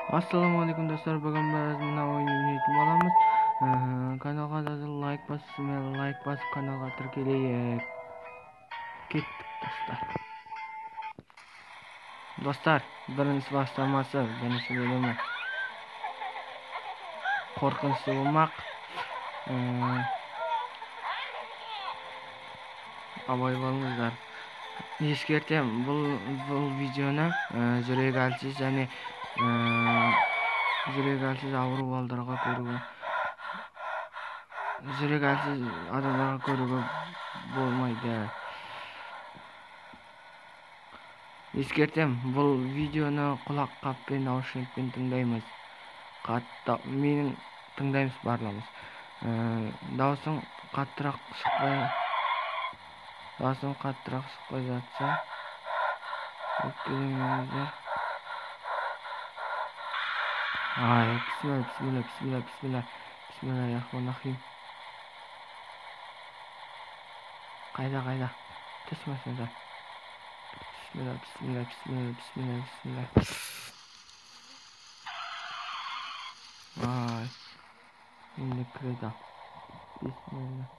Assalamualaikum dostlar, бүгін біз мына ойын ойнайтын боламыз. Каналға да лайк басып, каналға тіркелейік. Кеттік достар. Достар, бірінші бастамасы, бірінші бөлімі қорқынышты болмақ. Абай болыңыздар. Ескертем, бұл видеоны жүрек әлсіз және жүрек әлсіз ауру балдарға көруге, жүрек әлсіз адамдарға көруге болмайды. Ескертем, бұл видеоны құлақ қаппен, наушникпен тыңдаймыз. Менің тыңдаймыз барлығымыз. Даусың қаттырақ шықпай жатса, өкпелемеңіздер. Bismillahirrahmanirrahim. Қайда? Түсмесіңдер. Bismillah. Енді кіреді. Bismillah.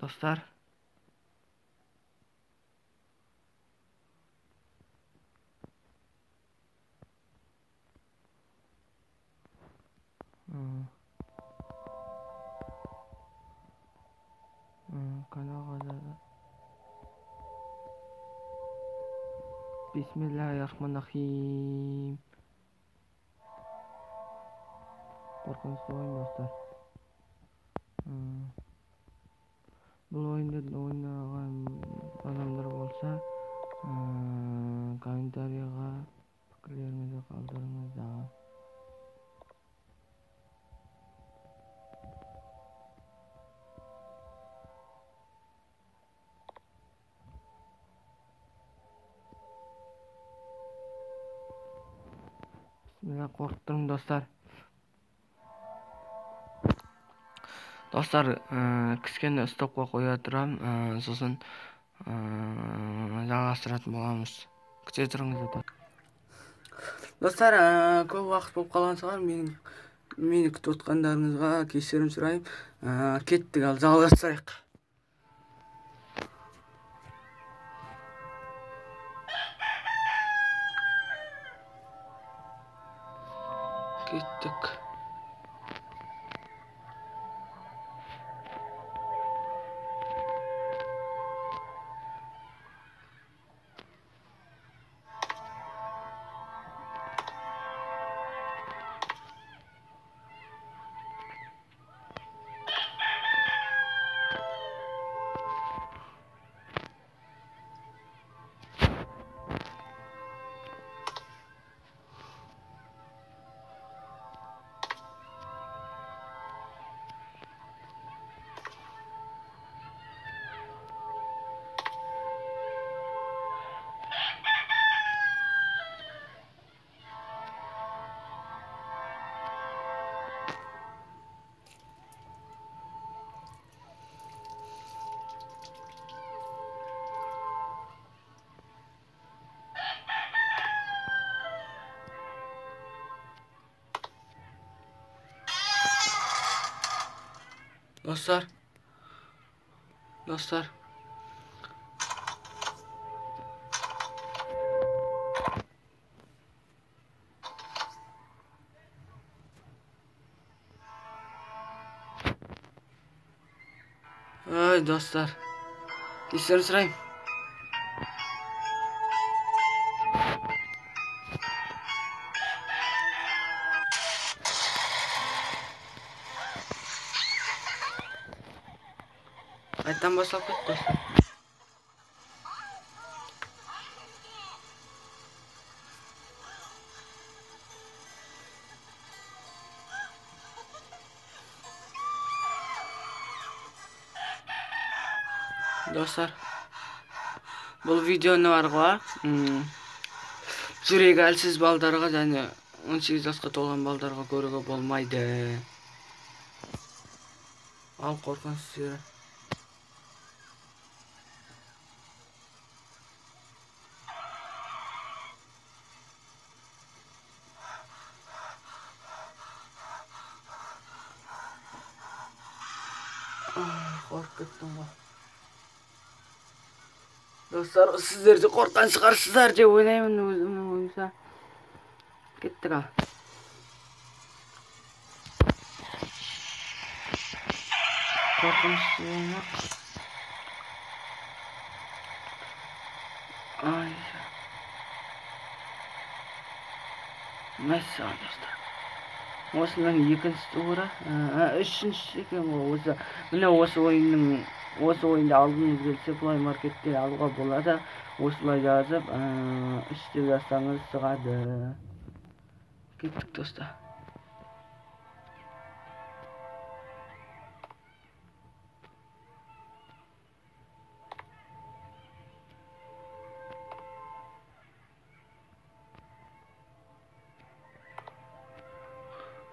Dostlar, kanalga da Bismillahirrahmanirrahim. Қорқынышты ойын достар. Бұл ойынды ойнаған адамдар болса, комментарийға пікірлеріңізді қалдырыңыздар. Bismillah, қорқыттым достар. Достар, кішкене стопқа қоя тұрам, сосын жалғастыратын боламыз. Күте тұрыңыздар. Достар, көп уақыт болып қалған шығар, мені күтіп отқандарыңызға кешірім сұраймын. Кеттік, ал жалғастырайық. Кеттік. Dostlar. Ay dostlar. Kişileri sırayım. Қайттан бастап кет достар. Dostlar, бұл видеоны барға жүрегі әлсіз балдарға және 18 жасқа толған балдарға көруге болмайды. Ал қорқыныш сері. Қорқып кеттім ғой. Достар, сіздер де қорққан шығарсыздар деп ойлаймын, өзімнің ойымша. Кеттік ал. Қорқынышты ойнақ. Ай. Мәссаған достар. Осының екінші туыры, үшінші екен ғой осы. Міне осы ойында алдыңыз келсе Play Market'тен алуға болады. Осылай жазып, 3 деп жазсаңыз шығады. Кеттік достар.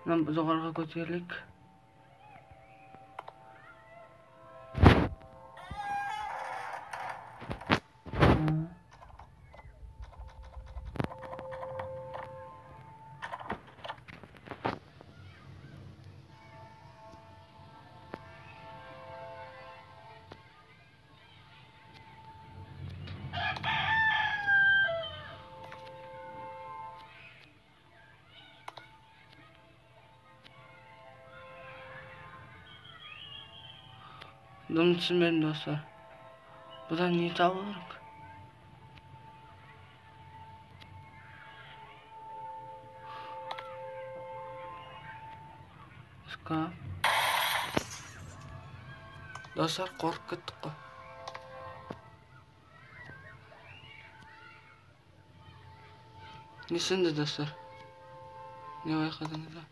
Жоғарыға көтерілік. Bunu түсінбедім достар. Бұдан не табу керек? Шкаф. Достар, қорқып кеттік қой. Не сынды достар? Не байқадыңыздар?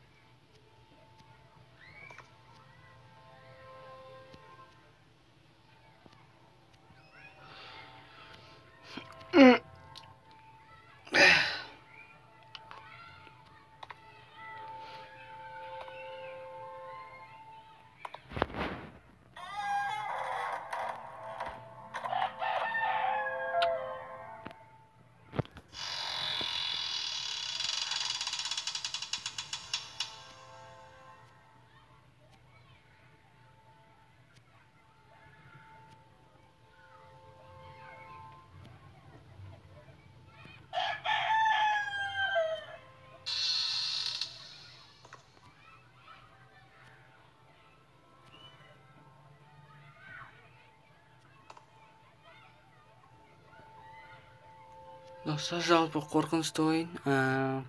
Достар, жалпы қорқынышты ойын.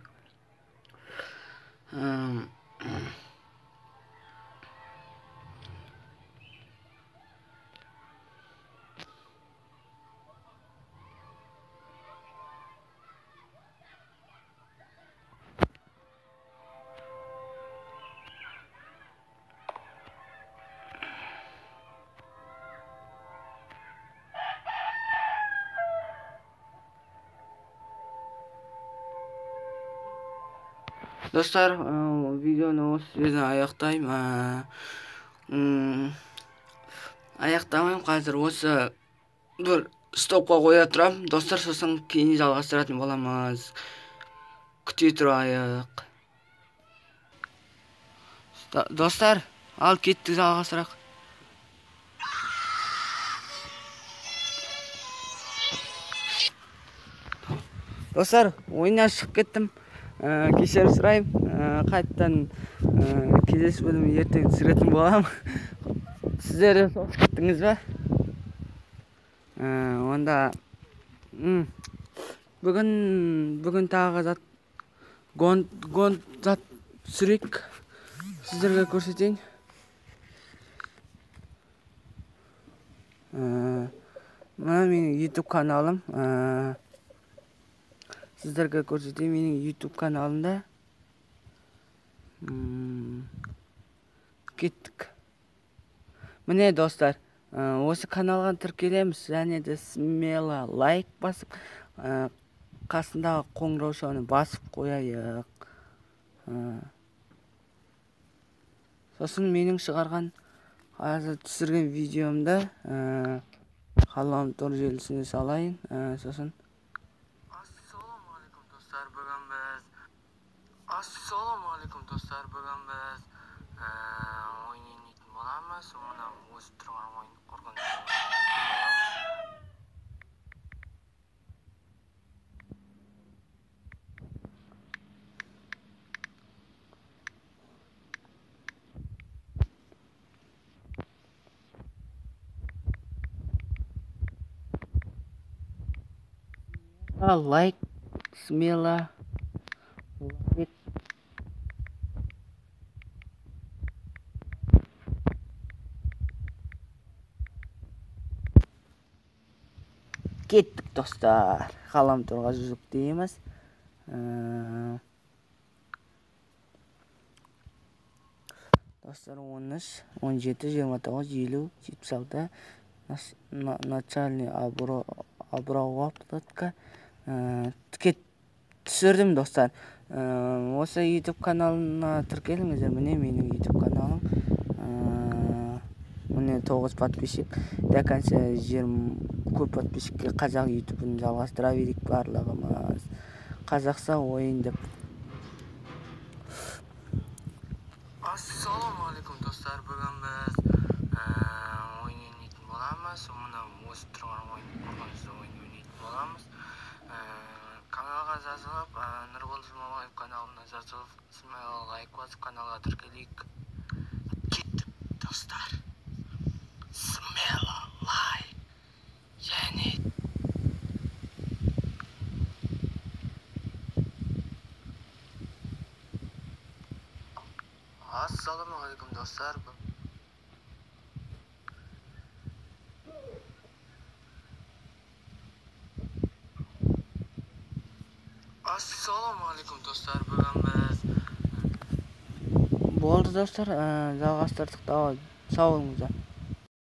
Достар, видеоны осы жерден аяқтаймын. Аяқтамайым, қазір осы бір стопқа қоя тұрам. Достар, сосын кейін жалғастыратын боламыз. Күте тұрайық. Достар, ал кеттік жалғастырақ. Достар, ойыннан шығып кеттім. Кешірім сұраймын. Қайттан кездесіп бөлімі ертең түсіретін болам. Сіздер де соғыс кеттіңіз бе? Онда бүгін тағы зат гонт зат түсірейік. Сіздерге көрсетейін. Мына менің YouTube каналым. Сіздерге көрсетейін, менің YouTube каналында. Кеттік. Міне достар, осы каналға тіркелеміз, және де смело лайк басып, қасындағы қоңыраушаны басып қояйық. Сосын менің шығарған Азыр түсірген видеомда Ғаламтор желісіне салайын. Сосын Ассалаумағалейкум достар, бүгін біз ойын ойнайтын боламыз. Мына өсіп тұрған ойын қорқыныш боламыз. Лайк, смело лайк. Кеттік достар, Ғаламторға жүзіктейміз. Достар 13, 17, 29, 50, 76 начальный обработка түсірдім достар. Осы YouTube каналына тіркеліңіздер. Міне менің YouTube каналым. Міне 9 подписчик. До конца 20 көп подписчикке қазақ YouTube'ын жалғастыра берейік барлығымыз. Қазақша ойын деп. Ассалаумағалейкум достар, бүгін біз ойын ойнайтын боламыз. Мына өсіп тұрған ойын қорқыныш ойын ойнайтын боламыз. Каналға жазылып, Нұрбол Жұмабаев каналына жазылып, лайк басып каналға тіркелейік. Кеттік достар. Смело лайк. Және Ассалаумағалейкум достар. Ассалаумағалейкум достар, бүгін біз болды достар, жалғастырдық. Сау болыңыздар.